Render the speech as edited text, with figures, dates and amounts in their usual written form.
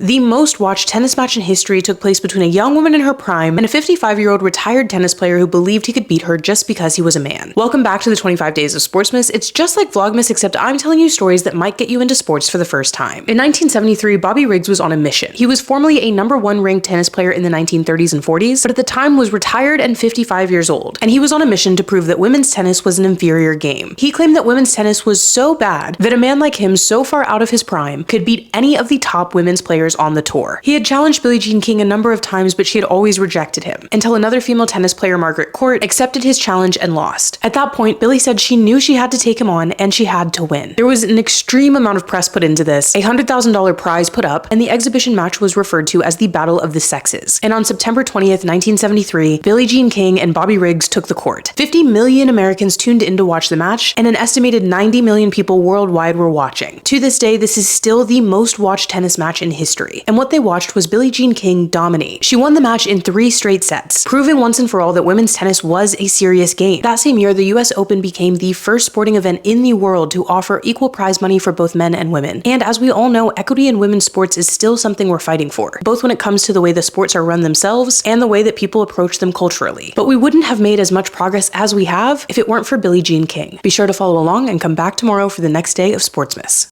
The most watched tennis match in history took place between a young woman in her prime and a 55-year-old retired tennis player who believed he could beat her just because he was a man. Welcome back to the 25 Days of Sportsmas. It's just like Vlogmas, except I'm telling you stories that might get you into sports for the first time. In 1973, Bobby Riggs was on a mission. He was formerly a #1 ranked tennis player in the 1930s and 40s, but at the time was retired and 55 years old, and he was on a mission to prove that women's tennis was an inferior game. He claimed that women's tennis was so bad that a man like him, so far out of his prime, could beat any of the top women's players on the tour. He had challenged Billie Jean King a number of times, but she had always rejected him, until another female tennis player, Margaret Court, accepted his challenge and lost. At that point, Billie said she knew she had to take him on and she had to win. There was an extreme amount of press put into this, a $100,000 prize put up, and the exhibition match was referred to as the Battle of the Sexes. And on September 20th, 1973, Billie Jean King and Bobby Riggs took the court. 50 million Americans tuned in to watch the match, and an estimated 90 million people worldwide were watching. To this day, this is still the most watched tennis match in history. And what they watched was Billie Jean King dominate. She won the match in 3 straight sets, proving once and for all that women's tennis was a serious game. That same year, the US Open became the first sporting event in the world to offer equal prize money for both men and women. And as we all know, equity in women's sports is still something we're fighting for, both when it comes to the way the sports are run themselves and the way that people approach them culturally. But we wouldn't have made as much progress as we have if it weren't for Billie Jean King. Be sure to follow along and come back tomorrow for the next day of Sportsmas.